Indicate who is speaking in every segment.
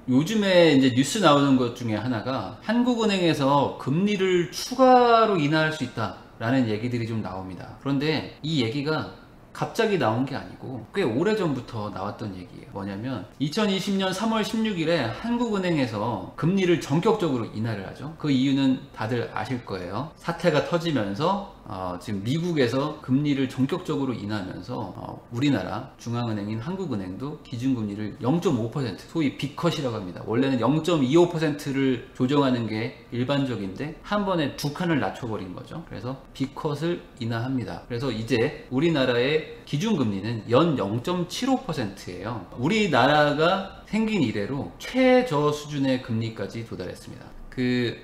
Speaker 1: 요즘에 이제 뉴스 나오는 것 중에 하나가 한국은행에서 금리를 추가로 인하할 수 있다라는 얘기들이 좀 나옵니다. 그런데 이 얘기가 갑자기 나온 게 아니고 꽤 오래전부터 나왔던 얘기예요. 뭐냐면 2020년 3월 16일에 한국은행에서 금리를 전격적으로 인하를 하죠. 그 이유는 다들 아실 거예요. 사태가 터지면서 지금 미국에서 금리를 전격적으로 인하하면서 우리나라 중앙은행인 한국은행도 기준금리를 0.5% 소위 B컷이라고 합니다. 원래는 0.25%를 조정하는 게 일반적인데 한 번에 두 칸을 낮춰버린 거죠. 그래서 B컷을 인하합니다. 그래서 이제 우리나라의 기준금리는 연 0.75%예요. 우리나라가 생긴 이래로 최저 수준의 금리까지 도달했습니다.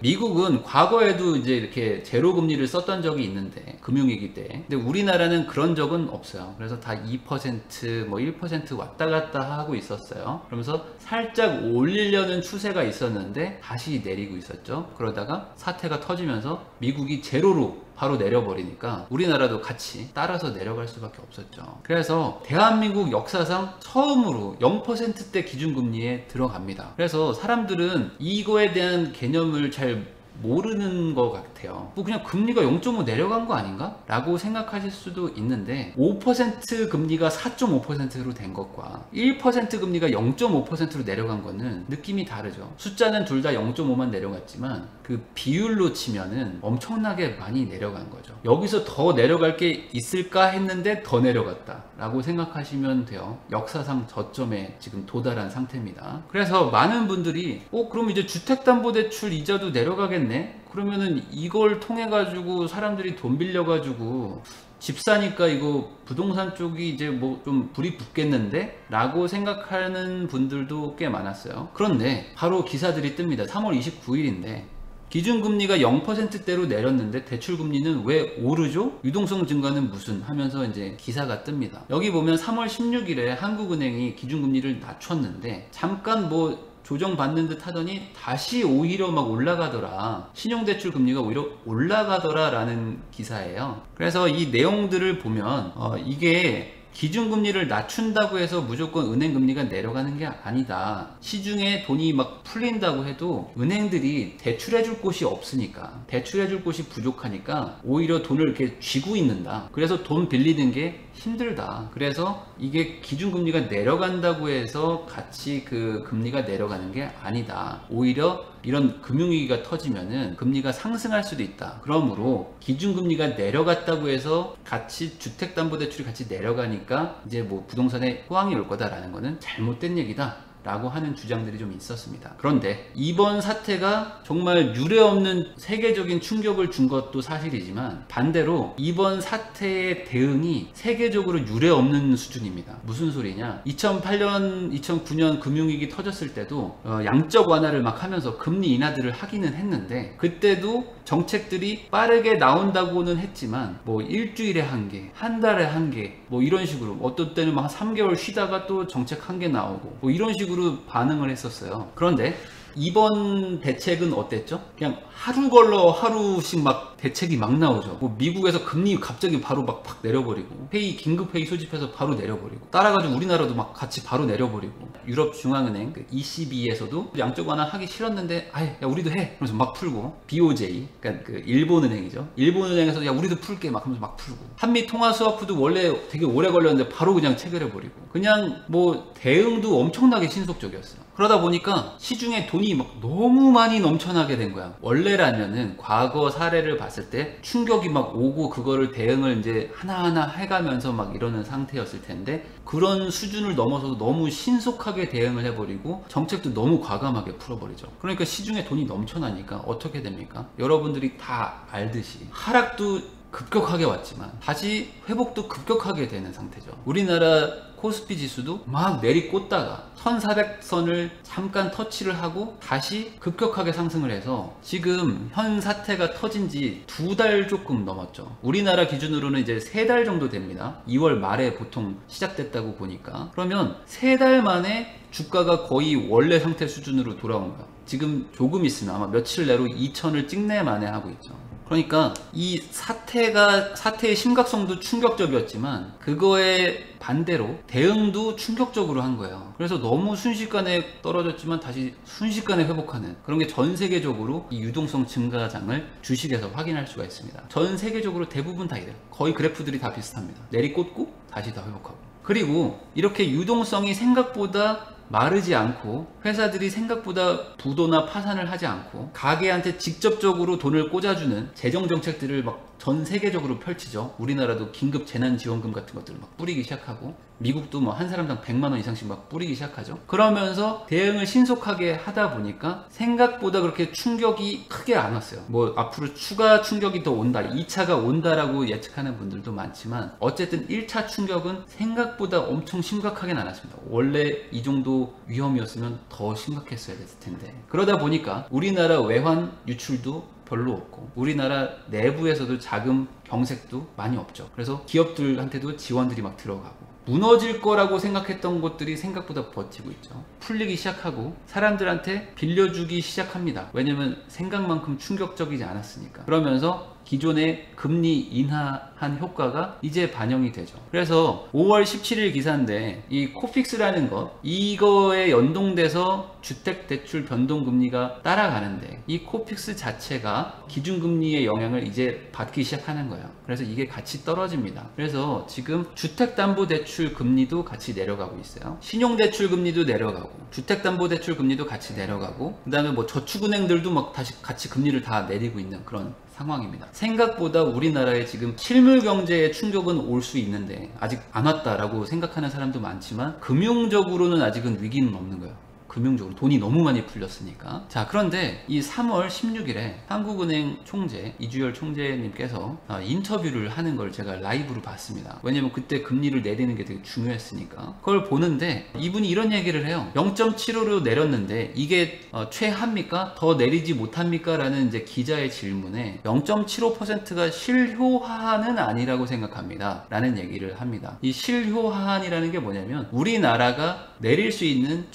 Speaker 1: 미국은 과거에도 이제 이렇게 제로 금리를 썼던 적이 있는데, 금융위기 때. 근데 우리나라는 그런 적은 없어요. 그래서 다 2%, 뭐 1% 왔다 갔다 하고 있었어요. 그러면서 살짝 올리려는 추세가 있었는데, 다시 내리고 있었죠. 그러다가 사태가 터지면서 미국이 제로로 바로 내려버리니까 우리나라도 같이 따라서 내려갈 수밖에 없었죠. 그래서 대한민국 역사상 처음으로 0%대 기준금리에 들어갑니다. 그래서 사람들은 이거에 대한 개념을 잘 모르는 것 같아요. 뭐 그냥 금리가 0.5 내려간 거 아닌가? 라고 생각하실 수도 있는데 5% 금리가 4.5%로 된 것과 1% 금리가 0.5%로 내려간 거는 느낌이 다르죠. 숫자는 둘 다 0.5만 내려갔지만 그 비율로 치면은 엄청나게 많이 내려간 거죠. 여기서 더 내려갈 게 있을까 했는데 더 내려갔다 라고 생각하시면 돼요. 역사상 저점에 지금 도달한 상태입니다. 그래서 많은 분들이 그럼 이제 주택담보대출 이자도 내려가겠네? 그러면은 이걸 통해 가지고 사람들이 돈 빌려 가지고 집 사니까 이거 부동산 쪽이 이제 뭐 좀 불이 붙겠는데? 라고 생각하는 분들도 꽤 많았어요. 그런데 바로 기사들이 뜹니다. 3월 29일인데 기준금리가 0%대로 내렸는데 대출금리는 왜 오르죠? 유동성 증가는 무슨? 하면서 이제 기사가 뜹니다. 여기 보면 3월 16일에 한국은행이 기준금리를 낮췄는데 잠깐 뭐 조정받는 듯 하더니 다시 오히려 막 올라가더라. 신용대출 금리가 오히려 올라가더라 라는 기사예요. 그래서 이 내용들을 보면 이게 기준금리를 낮춘다고 해서 무조건 은행금리가 내려가는 게 아니다. 시중에 돈이 막 풀린다고 해도 은행들이 대출해줄 곳이 없으니까, 대출해줄 곳이 부족하니까 오히려 돈을 이렇게 쥐고 있는다. 그래서 돈 빌리는 게 힘들다. 그래서 이게 기준금리가 내려간다고 해서 같이 그 금리가 내려가는 게 아니다. 오히려 이런 금융위기가 터지면은 금리가 상승할 수도 있다. 그러므로 기준금리가 내려갔다고 해서 같이 주택담보대출이 같이 내려가니까 이제 뭐 부동산에 호황이 올 거다라는 거는 잘못된 얘기다 라고 하는 주장들이 좀 있었습니다. 그런데 이번 사태가 정말 유례없는 세계적인 충격을 준 것도 사실이지만 반대로 이번 사태의 대응이 세계적으로 유례없는 수준입니다. 무슨 소리냐? 2008년, 2009년 금융위기 터졌을 때도 양적 완화를 막 하면서 금리 인하들을 하기는 했는데 그때도 정책들이 빠르게 나온다고는 했지만 뭐 일주일에 한 개, 한 달에 한 개, 뭐 이런 식으로 어떤 때는 막 3개월 쉬다가 또 정책 한 개 나오고 뭐 이런 식으로 반응을 했었어요. 그런데 이번 대책은 어땠죠? 그냥 하루 걸러 하루씩 막 대책이 막 나오죠. 뭐 미국에서 금리 갑자기 바로 막 내려버리고 긴급회의 소집해서 바로 내려버리고 따라가지고 우리나라도 막 같이 바로 내려버리고 유럽 중앙은행 ECB에서도 양적 완화 하기 싫었는데 야 우리도 해 그러면서 막 풀고 BOJ 그러니까 일본은행이죠. 일본은행에서 야 우리도 풀게 막 하면서 막 풀고 한미 통화 스와프도 원래 되게 오래 걸렸는데 바로 그냥 체결해버리고 그냥 뭐 대응도 엄청나게 신속적이었어요. 그러다 보니까 시중에 돈이 막 너무 많이 넘쳐나게 된 거야. 원래라면은 과거 사례를 봤을 때 충격이 막 오고 그거를 대응을 이제 하나하나 해가면서 막 이러는 상태였을 텐데 그런 수준을 넘어서서 너무 신속하게 대응을 해버리고 정책도 너무 과감하게 풀어버리죠. 그러니까 시중에 돈이 넘쳐나니까 어떻게 됩니까? 여러분들이 다 알듯이 하락도 급격하게 왔지만 다시 회복도 급격하게 되는 상태죠. 우리나라 코스피 지수도 막 내리꽂다가 1400선을 잠깐 터치를 하고 다시 급격하게 상승을 해서 지금 현 사태가 터진 지 2달 조금 넘었죠. 우리나라 기준으로는 이제 3달 정도 됩니다. 2월 말에 보통 시작됐다고 보니까 그러면 3달 만에 주가가 거의 원래 상태 수준으로 돌아온 거야. 지금 조금 있으면 아마 며칠 내로 2000을 찍내 만에 하고 있죠. 그러니까 이 사태의 심각성도 충격적이었지만 그거에 반대로 대응도 충격적으로 한 거예요. 그래서 너무 순식간에 떨어졌지만 다시 순식간에 회복하는 그런 게 전 세계적으로 이 유동성 증가장을 주식에서 확인할 수가 있습니다. 전 세계적으로 대부분 다 이래요. 거의 그래프들이 다 비슷합니다. 내리꽂고 다시 다 회복하고. 그리고 이렇게 유동성이 생각보다 마르지 않고 회사들이 생각보다 부도나 파산을 하지 않고 가게한테 직접적으로 돈을 꽂아주는 재정 정책들을 막 전 세계적으로 펼치죠. 우리나라도 긴급 재난지원금 같은 것들을 막 뿌리기 시작하고 미국도 뭐 한 사람당 100만 원 이상씩 막 뿌리기 시작하죠. 그러면서 대응을 신속하게 하다 보니까 생각보다 그렇게 충격이 크게 안 왔어요. 뭐 앞으로 추가 충격이 더 온다, 2차가 온다라고 예측하는 분들도 많지만 어쨌든 1차 충격은 생각보다 엄청 심각하게 나왔습니다. 원래 이 정도 위험이었으면 더 심각했어야 됐을 텐데. 그러다 보니까 우리나라 외환 유출도 별로 없고 우리나라 내부에서도 자금 경색도 많이 없죠. 그래서 기업들한테도 지원들이 막 들어가고 무너질 거라고 생각했던 것들이 생각보다 버티고 있죠. 풀리기 시작하고 사람들한테 빌려주기 시작합니다. 왜냐면 생각만큼 충격적이지 않았으니까. 그러면서 기존의 금리 인하한 효과가 이제 반영이 되죠. 그래서 5월 17일 기사인데 이 코픽스라는 것, 이거에 연동돼서 주택대출 변동금리가 따라가는데 이 코픽스 자체가 기준금리의 영향을 이제 받기 시작하는 거예요. 그래서 이게 같이 떨어집니다. 그래서 지금 주택담보대출 금리도 같이 내려가고 있어요. 신용대출 금리도 내려가고 주택담보대출 금리도 같이 내려가고 그 다음에 뭐 저축은행들도 막 다시 같이 금리를 다 내리고 있는 그런 상황입니다. 생각보다 우리나라에 지금 실물 경제의 충격은 올 수 있는데 아직 안 왔다라고 생각하는 사람도 많지만 금융적으로는 아직은 위기는 없는 거예요. 금융적으로 돈이 너무 많이 풀렸으니까. 자, 그런데 이 3월 16일에 한국은행 총재 이주열 총재님께서 인터뷰를 하는 걸 제가 라이브로 봤습니다. 왜냐면 그때 금리를 내리는 게 되게 중요했으니까. 그걸 보는데 이분이 이런 얘기를 해요. 0.75로 내렸는데 이게 최하입니까? 더 내리지 못합니까? 라는 이제 기자의 질문에 0.75%가 실효하한은 아니라고 생각합니다. 라는 얘기를 합니다. 이 실효하한이라는 게 뭐냐면 우리나라가 내릴 수 있는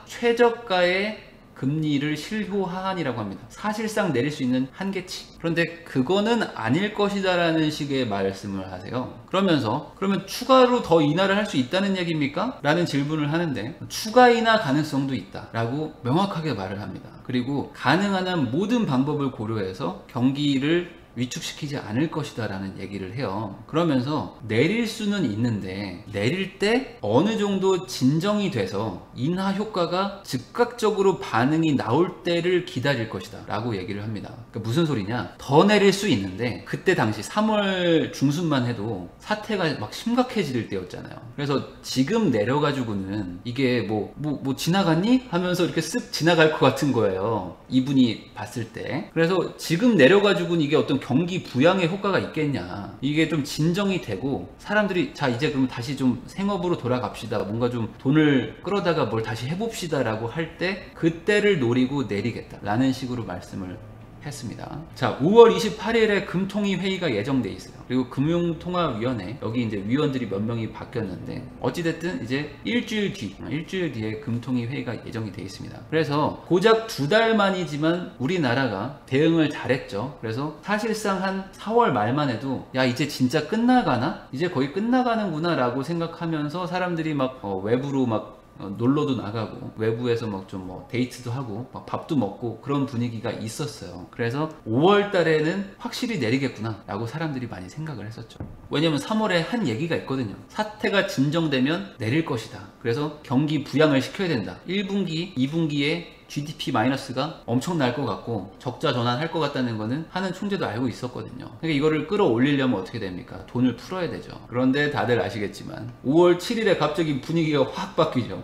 Speaker 1: 최저가의 금리를 실효하한이라고 합니다. 사실상 내릴 수 있는 한계치. 그런데 그거는 아닐 것이다 라는 식의 말씀을 하세요. 그러면 추가로 더 인하를 할 수 있다는 얘기입니까? 라는 질문을 하는데 추가 인하 가능성도 있다 라고 명확하게 말을 합니다. 그리고 가능한 한 모든 방법을 고려해서 경기를 위축시키지 않을 것이다 라는 얘기를 해요. 그러면서 내릴 수는 있는데 내릴 때 어느 정도 진정이 돼서 인하 효과가 즉각적으로 반응이 나올 때를 기다릴 것이다 라고 얘기를 합니다. 그러니까 무슨 소리냐, 더 내릴 수 있는데 그때 당시 3월 중순만 해도 사태가 막 심각해질 때였잖아요. 그래서 지금 내려가지고는 이게 뭐 지나갔니? 하면서 이렇게 쓱 지나갈 것 같은 거예요, 이분이 봤을 때. 그래서 지금 내려가지고는 이게 어떤 경기 부양의 효과가 있겠냐, 이게 좀 진정이 되고 사람들이 자 이제 그럼 다시 좀 생업으로 돌아갑시다, 뭔가 좀 돈을 끌어다가 뭘 다시 해봅시다 라고 할 때 그때를 노리고 내리겠다 라는 식으로 말씀을 했습니다. 자, 5월 28일에 금통위 회의가 예정돼 있어요. 그리고 금융통화위원회, 여기 이제 위원들이 몇 명이 바뀌었는데 어찌됐든 이제 일주일 뒤에 금통위 회의가 예정이 돼 있습니다. 그래서 고작 2달 만이지만 우리나라가 대응을 잘했죠. 그래서 사실상 한 4월 말만 해도 야 이제 진짜 끝나가나? 이제 거의 끝나가는구나 라고 생각하면서 사람들이 막 외부로 막 놀러도 나가고 외부에서 막 좀 뭐 데이트도 하고 막 밥도 먹고 그런 분위기가 있었어요. 그래서 5월 달에는 확실히 내리겠구나 라고 사람들이 많이 생각을 했었죠. 왜냐면 3월에 한 얘기가 있거든요. 사태가 진정되면 내릴 것이다. 그래서 경기 부양을 시켜야 된다. 1분기, 2분기에 GDP 마이너스가 엄청 날 것 같고 적자 전환할 것 같다는 거는 하는 총재도 알고 있었거든요. 그러니까 이거를 끌어올리려면 어떻게 됩니까? 돈을 풀어야 되죠. 그런데 다들 아시겠지만 5월 7일에 갑자기 분위기가 확 바뀌죠.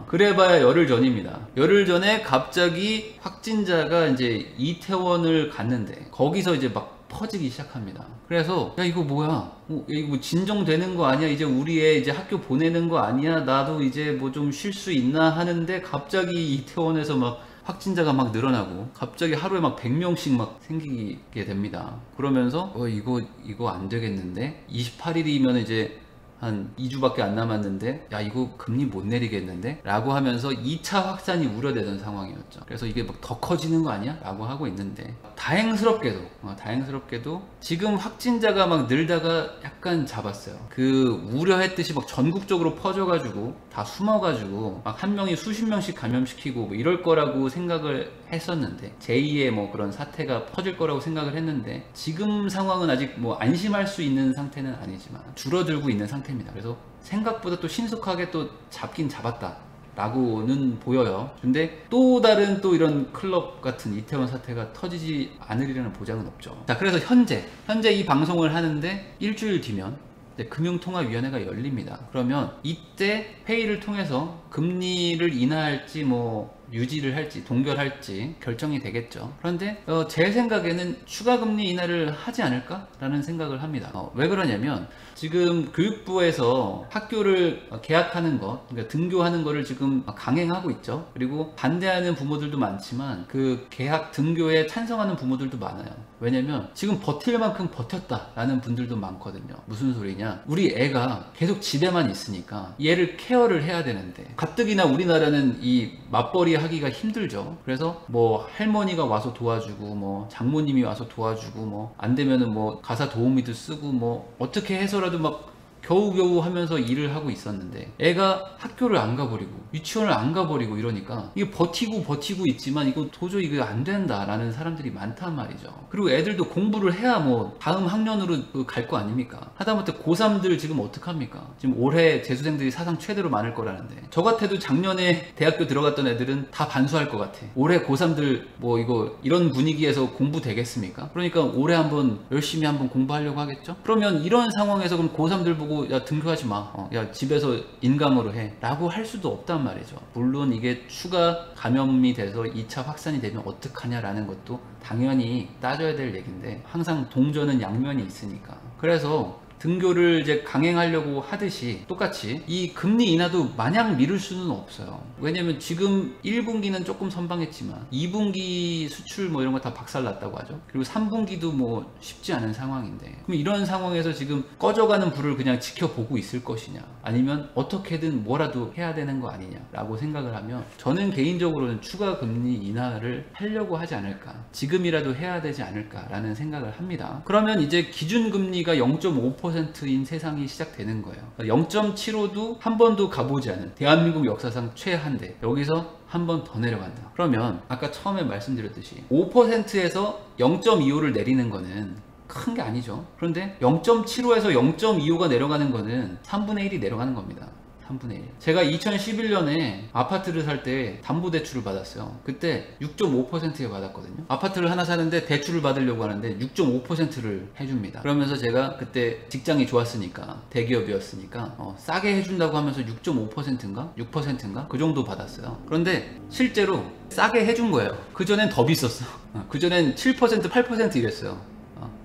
Speaker 1: 그래봐야 열흘 전입니다. 열흘 전에 갑자기 확진자가 이제 이태원을 갔는데 거기서 이제 막 퍼지기 시작합니다. 그래서 야 이거 뭐야? 이거 뭐 진정되는 거 아니야? 이제 우리 애 이제 학교 보내는 거 아니야? 나도 이제 뭐 좀 쉴 수 있나 하는데 갑자기 이태원에서 막 확진자가 막 늘어나고 갑자기 하루에 막 100명씩 막 생기게 됩니다. 그러면서 이거 안 되겠는데 28일이면 이제 한 2주밖에 안 남았는데 야 이거 금리 못 내리겠는데? 라고 하면서 2차 확산이 우려되던 상황이었죠. 그래서 이게 막 더 커지는 거 아니야? 라고 하고 있는데 다행스럽게도 지금 확진자가 막 늘다가 약간 잡았어요. 그 우려했듯이 막 전국적으로 퍼져가지고 다 숨어가지고 막 한 명이 수십 명씩 감염시키고 뭐 이럴 거라고 생각을 했었는데, 제2의 뭐 그런 사태가 퍼질 거라고 생각을 했는데, 지금 상황은 아직 뭐 안심할 수 있는 상태는 아니지만 줄어들고 있는 상태입니다. 그래서 생각보다 또 신속하게 또 잡긴 잡았다 라고는 보여요. 근데 또 다른 또 이런 클럽 같은 이태원 사태가 터지지 않으리라는 보장은 없죠. 자, 그래서 현재 이 방송을 하는데 일주일 뒤면 금융통화위원회가 열립니다. 그러면 이때 회의를 통해서 금리를 인하할지 뭐 유지를 할지 동결할지 결정이 되겠죠. 그런데 제 생각에는 추가 금리 인하를 하지 않을까 라는 생각을 합니다. 왜 그러냐면 지금 교육부에서 학교를 개학하는 것, 그러니까 등교하는 거를 지금 강행하고 있죠. 그리고 반대하는 부모들도 많지만 그 개학 등교에 찬성하는 부모들도 많아요. 왜냐면 지금 버틸 만큼 버텼다라는 분들도 많거든요. 무슨 소리냐, 우리 애가 계속 집에만 있으니까 얘를 케어를 해야 되는데 가뜩이나 우리나라는 이 맞벌이 하기가 힘들죠. 그래서 뭐 할머니가 와서 도와주고 뭐 장모님이 와서 도와주고 뭐 안 되면은 뭐 가사 도우미도 쓰고 뭐 어떻게 해서라도 막 겨우겨우 하면서 일을 하고 있었는데 애가 학교를 안 가버리고 유치원을 안 가버리고 이러니까 이게 버티고 있지만 이거 도저히 이거 안 된다라는 사람들이 많단 말이죠. 그리고 애들도 공부를 해야 뭐 다음 학년으로 갈 거 아닙니까? 하다못해 고3들 지금 어떡합니까? 지금 올해 재수생들이 사상 최대로 많을 거라는데, 저 같아도 작년에 대학교 들어갔던 애들은 다 반수할 것 같아. 올해 고3들 뭐 이거 이런 분위기에서 공부 되겠습니까? 그러니까 올해 한번 열심히 한번 공부하려고 하겠죠? 그러면 이런 상황에서 그럼 고3들 보고 야 등교하지 마, 야 집에서 인강으로 해 라고 할 수도 없단 말이죠. 물론 이게 추가 감염이 돼서 2차 확산이 되면 어떡하냐라는 것도 당연히 따져야 될 얘기인데, 항상 동전은 양면이 있으니까. 그래서 등교를 이제 강행하려고 하듯이 똑같이 이 금리 인하도 마냥 미룰 수는 없어요. 왜냐면 지금 1분기는 조금 선방했지만 2분기 수출 뭐 이런 거 다 박살났다고 하죠. 그리고 3분기도 뭐 쉽지 않은 상황인데, 그럼 이런 상황에서 지금 꺼져가는 불을 그냥 지켜보고 있을 것이냐, 아니면 어떻게든 뭐라도 해야 되는 거 아니냐 라고 생각을 하면, 저는 개인적으로는 추가 금리 인하를 하려고 하지 않을까, 지금이라도 해야 되지 않을까 라는 생각을 합니다. 그러면 이제 기준금리가 0.5%인 세상이 시작되는 거예요. 0.75도 한 번도 가보지 않은 대한민국 역사상 최하인데 여기서 한 번 더 내려간다. 그러면 아까 처음에 말씀드렸듯이 5%에서 0.25를 내리는 거는 큰 게 아니죠. 그런데 0.75에서 0.25가 내려가는 거는 3분의 1이 내려가는 겁니다. 3분의 1. 제가 2011년에 아파트를 살 때 담보대출을 받았어요. 그때 6.5%에 받았거든요. 아파트를 하나 사는데 대출을 받으려고 하는데 6.5%를 해줍니다. 그러면서 제가 그때 직장이 좋았으니까, 대기업이었으니까 싸게 해준다고 하면서 6.5%인가 6%인가 그 정도 받았어요. 그런데 실제로 싸게 해준 거예요. 그전엔 더 비쌌어. 그전엔 7% 8% 이랬어요.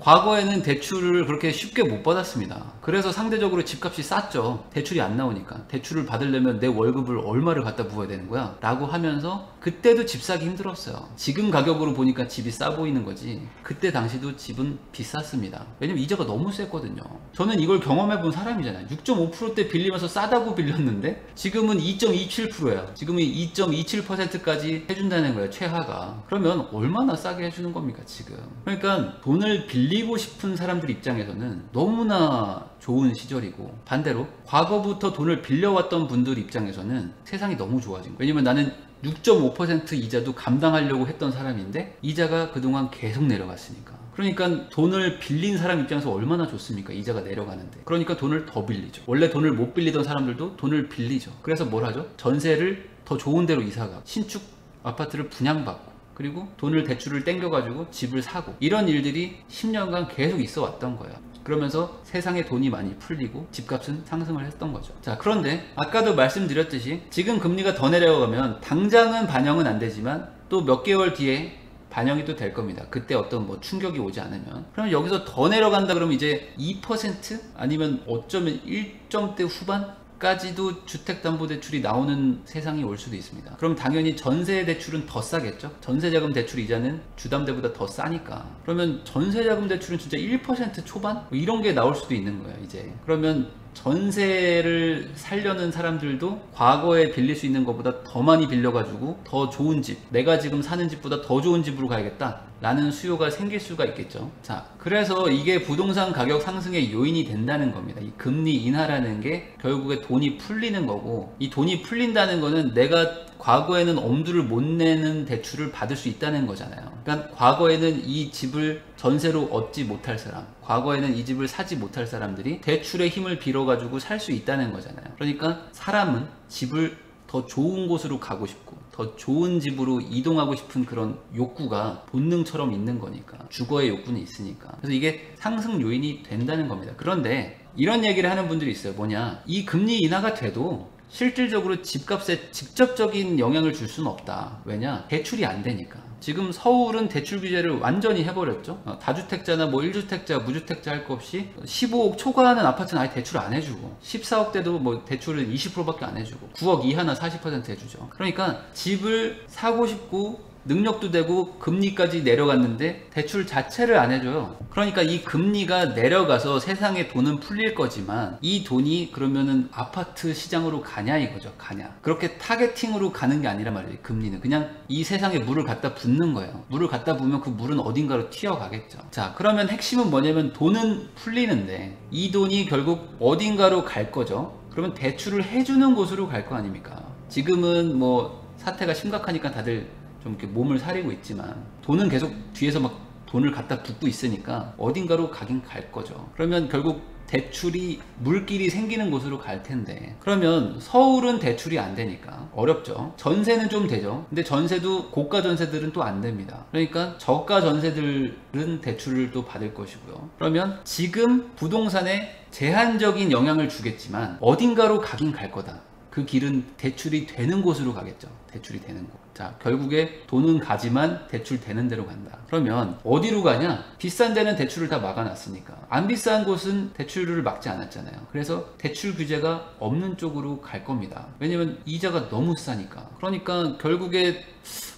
Speaker 1: 과거에는 대출을 그렇게 쉽게 못 받았습니다. 그래서 상대적으로 집값이 쌌죠. 대출이 안 나오니까. 대출을 받으려면 내 월급을 얼마를 갖다 부어야 되는 거야? 라고 하면서 그때도 집 사기 힘들었어요. 지금 가격으로 보니까 집이 싸 보이는 거지, 그때 당시도 집은 비쌌습니다. 왜냐면 이자가 너무 셌거든요. 저는 이걸 경험해 본 사람이잖아요. 6.5%대 빌리면서 싸다고 빌렸는데 지금은 2.27%예요. 지금은 2.27%까지 해준다는 거예요, 최하가. 그러면 얼마나 싸게 해주는 겁니까 지금? 그러니까 돈을 빌리고 싶은 사람들 입장에서는 너무나 좋은 시절이고, 반대로 과거부터 돈을 빌려왔던 분들 입장에서는 세상이 너무 좋아진 거예요. 왜냐면 나는 6.5% 이자도 감당하려고 했던 사람인데 이자가 그동안 계속 내려갔으니까. 그러니까 돈을 빌린 사람 입장에서 얼마나 좋습니까? 이자가 내려가는데. 그러니까 돈을 더 빌리죠. 원래 돈을 못 빌리던 사람들도 돈을 빌리죠. 그래서 뭘 하죠? 전세를 더 좋은 데로 이사가, 신축 아파트를 분양받고, 그리고 돈을 대출을 땡겨가지고 집을 사고, 이런 일들이 10년간 계속 있어 왔던 거예요. 그러면서 세상에 돈이 많이 풀리고 집값은 상승을 했던 거죠. 자, 그런데 아까도 말씀드렸듯이 지금 금리가 더 내려가면 당장은 반영은 안 되지만 또 몇 개월 뒤에 반영이 또 될 겁니다. 그때 어떤 뭐 충격이 오지 않으면. 그러면 여기서 더 내려간다 그러면 이제 2% 아니면 어쩌면 1점대 후반? 까지도 주택담보대출이 나오는 세상이 올 수도 있습니다. 그럼 당연히 전세대출은 더 싸겠죠? 전세자금 대출 이자는 주담대보다 더 싸니까. 그러면 전세자금 대출은 진짜 1% 초반? 뭐 이런 게 나올 수도 있는 거예요 이제. 그러면 전세를 살려는 사람들도 과거에 빌릴 수 있는 것보다 더 많이 빌려가지고 더 좋은 집, 내가 지금 사는 집보다 더 좋은 집으로 가야겠다 라는 수요가 생길 수가 있겠죠. 자, 그래서 이게 부동산 가격 상승의 요인이 된다는 겁니다. 이 금리 인하라는 게 결국에 돈이 풀리는 거고, 이 돈이 풀린다는 거는 내가 과거에는 엄두를 못 내는 대출을 받을 수 있다는 거잖아요. 그러니까 과거에는 이 집을 전세로 얻지 못할 사람, 과거에는 이 집을 사지 못할 사람들이 대출의 힘을 빌어가지고 살 수 있다는 거잖아요. 그러니까 사람은 집을 더 좋은 곳으로 가고 싶고 더 좋은 집으로 이동하고 싶은 그런 욕구가 본능처럼 있는 거니까, 주거의 욕구는 있으니까. 그래서 이게 상승 요인이 된다는 겁니다. 그런데 이런 얘기를 하는 분들이 있어요. 뭐냐, 이 금리 인하가 돼도 실질적으로 집값에 직접적인 영향을 줄 수는 없다. 왜냐, 대출이 안 되니까. 지금 서울은 대출 규제를 완전히 해버렸죠. 다주택자나 뭐 1주택자, 무주택자 할 거 없이 15억 초과하는 아파트는 아예 대출 안 해주고, 14억대도 뭐 대출을 20%밖에 안 해주고, 9억 이하나 40% 해주죠. 그러니까 집을 사고 싶고 능력도 되고 금리까지 내려갔는데 대출 자체를 안 해줘요. 그러니까 이 금리가 내려가서 세상에 돈은 풀릴 거지만 이 돈이 그러면은 아파트 시장으로 가냐 이거죠. 가냐. 그렇게 타겟팅으로 가는 게 아니란 말이에요. 금리는 그냥 이 세상에 물을 갖다 붓는 거예요. 물을 갖다 부으면 그 물은 어딘가로 튀어가겠죠. 자, 그러면 핵심은 뭐냐면 돈은 풀리는데 이 돈이 결국 어딘가로 갈 거죠. 그러면 대출을 해주는 곳으로 갈 거 아닙니까? 지금은 뭐 사태가 심각하니까 다들 좀 이렇게 몸을 사리고 있지만 돈은 계속 뒤에서 막 돈을 갖다 붓고 있으니까 어딘가로 가긴 갈 거죠. 그러면 결국 대출이 물길이 생기는 곳으로 갈 텐데, 그러면 서울은 대출이 안 되니까 어렵죠. 전세는 좀 되죠. 근데 전세도 고가 전세들은 또 안 됩니다. 그러니까 저가 전세들은 대출을 또 받을 것이고요. 그러면 지금 부동산에 제한적인 영향을 주겠지만 어딘가로 가긴 갈 거다. 그 길은 대출이 되는 곳으로 가겠죠. 대출이 되는 곳. 자, 결국에 돈은 가지만 대출 되는 데로 간다. 그러면 어디로 가냐? 비싼 데는 대출을 다 막아놨으니까. 안 비싼 곳은 대출을 막지 않았잖아요. 그래서 대출 규제가 없는 쪽으로 갈 겁니다. 왜냐면 이자가 너무 싸니까. 그러니까 결국에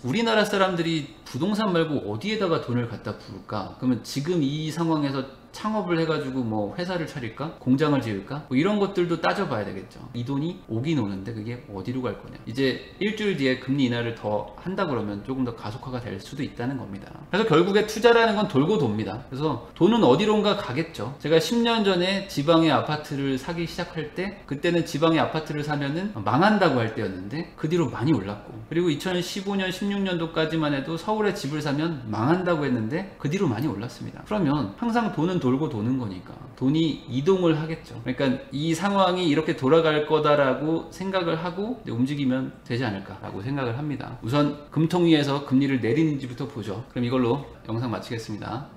Speaker 1: 우리나라 사람들이 부동산 말고 어디에다가 돈을 갖다 부을까? 그러면 지금 이 상황에서 창업을 해가지고 뭐 회사를 차릴까? 공장을 지을까? 뭐 이런 것들도 따져봐야 되겠죠. 이 돈이 오긴 오는데 그게 어디로 갈 거냐. 이제 일주일 뒤에 금리 인하를 더 한다 그러면 조금 더 가속화가 될 수도 있다는 겁니다. 그래서 결국에 투자라는 건 돌고 돕니다. 그래서 돈은 어디론가 가겠죠. 제가 10년 전에 지방의 아파트를 사기 시작할 때, 그때는 지방의 아파트를 사면은 망한다고 할 때였는데 그 뒤로 많이 올랐고, 그리고 2015년 16년도까지만 해도 서울에 집을 사면 망한다고 했는데 그 뒤로 많이 올랐습니다. 그러면 항상 돈은 돌고 도는 거니까 돈이 이동을 하겠죠. 그러니까 이 상황이 이렇게 돌아갈 거다라고 생각을 하고 움직이면 되지 않을까라고 생각을 합니다. 우선 금통위에서 금리를 내리는지부터 보죠. 그럼 이걸로 영상 마치겠습니다.